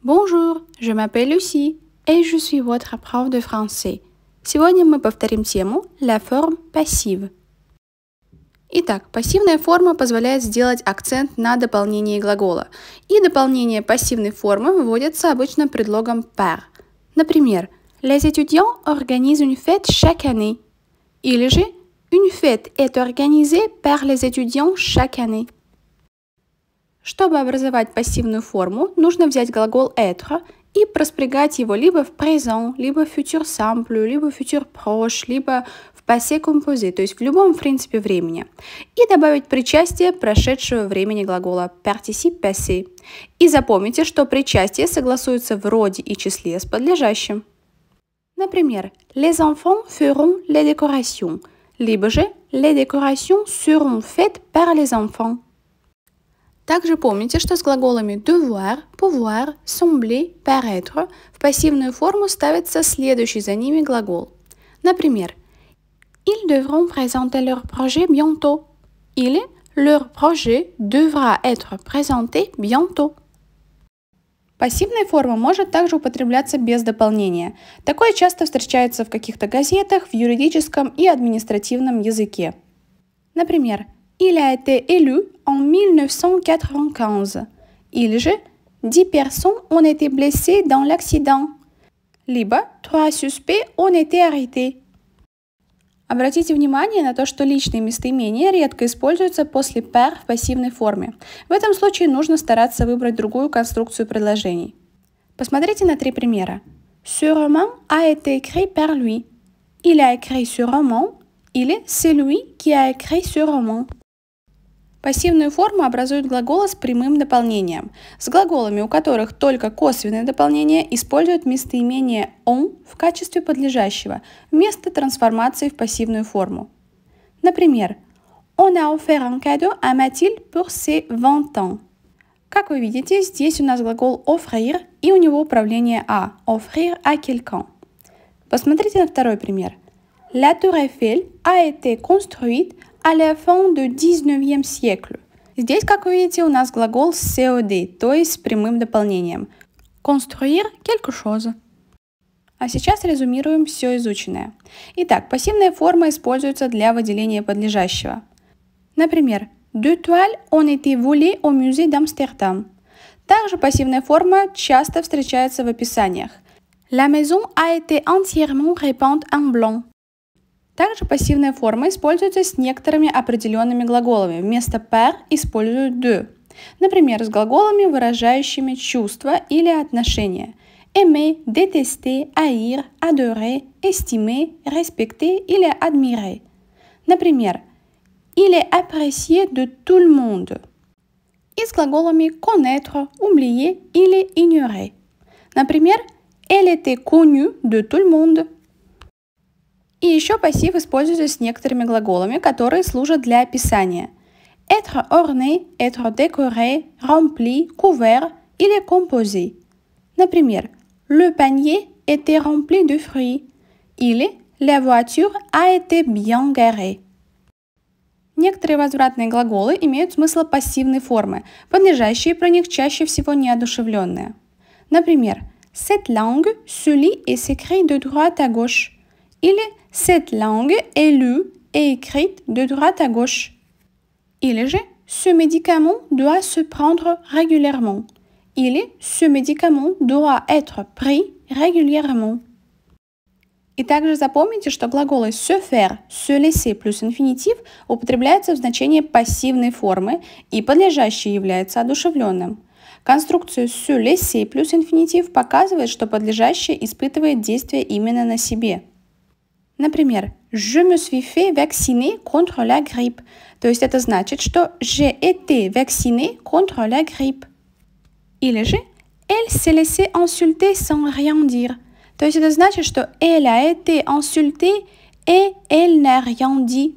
Bonjour, je m'appelle Lucie et je suis votre prof de français. Сегодня мы повторим тему la forme passive. Итак, пассивная форма позволяет сделать акцент на дополнении глагола. И дополнение пассивной формы выводится обычно предлогом par. Например, les étudiants organisent une fête chaque année. Или же une fête est organisée par les étudiants chaque année. Чтобы образовать пассивную форму, нужно взять глагол être и проспрягать его либо в présent, либо в futur simple, либо в futur proche, либо в passé composé, то есть в любом принципе времени. И добавить причастие прошедшего времени глагола participe passé. И запомните, что причастие согласуется в роде и числе с подлежащим. Например, les enfants feront les décorations, либо же les décorations seront faites par les enfants. Также помните, что с глаголами devoir, pouvoir, sembler, paraître в пассивную форму ставится следующий за ними глагол. Например, ils devront présenter leur projet bientôt. Или leur projet devra être présenté bientôt. Пассивная форма может также употребляться без дополнения. Такое часто встречается в каких-то газетах, в юридическом и административном языке. Например, il a été élu en 1995. Или же 10 personnes ont été blessées dans l'accident. Либо 3 suspects ont été arrêtés. Обратите внимание на то, что личные местоимения редко используются после par в пассивной форме. В этом случае нужно стараться выбрать другую конструкцию предложений. Посмотрите на 3 примера. Ce roman a été écrit par lui. Il a écrit ce roman. Или c'est lui qui a écrit ce roman. Пассивную форму образуют глаголы с прямым дополнением. С глаголами, у которых только косвенное дополнение, используют местоимение on в качестве подлежащего, вместо трансформации в пассивную форму. Например, on a offert un cadeau à Mathilde pour ses 20 ans. Как вы видите, здесь у нас глагол offrir и у него управление à, offrir à quelqu'un. Посмотрите на второй пример. La tour Eiffel a été construite à la fin du 19e siècle. Здесь, как вы видите, у нас глагол COD, то есть с прямым дополнением. Construire quelque chose. А сейчас резюмируем все изученное. Итак, пассивная форма используется для выделения подлежащего. Например, deux toiles ont été volées au musée d'Amsterdam. Также пассивная форма часто встречается в описаниях. La maison a été entièrement repeinte en blanc. Также пассивная форма используется с некоторыми определенными глаголами. Вместо par используют de. Например, с глаголами, выражающими чувства или отношения. Aimer, détester, haïr, adorer, estimer, respecter или admirer. Например, il est apprécié de tout le monde. И с глаголами connaître, oublier или ignorer. Например, elle était connue de tout le monde. И еще пассив используется с некоторыми глаголами, которые служат для описания. Être orné, être décoré, rempli, couvert или composé. Например, le panier était rempli de fruits. Или la voiture a été bien garée. Некоторые возвратные глаголы имеют смысл пассивной формы, подлежащие про них чаще всего неодушевленные. Например, cette langue se lit et s'écrit de droite à gauche. Или cette langue est lue et écrite de droite à gauche. Или же ce médicament doit se prendre régulièrement. Или ce médicament doit être pris régulièrement. И также запомните, что глаголы se faire, se laisser плюс инфинитив употребляются в значении пассивной формы и подлежащий является одушевленным. Конструкция se laisser плюс инфинитив показывает, что подлежащее испытывает действие именно на себе. Например, je me suis fait vacciner contre la grippe. То есть это значит, что j'ai été vacciné contre la grippe. Или же elle s'est laissée insulter sans rien dire. То есть это значит, что elle a été insultée et elle n'a rien dit.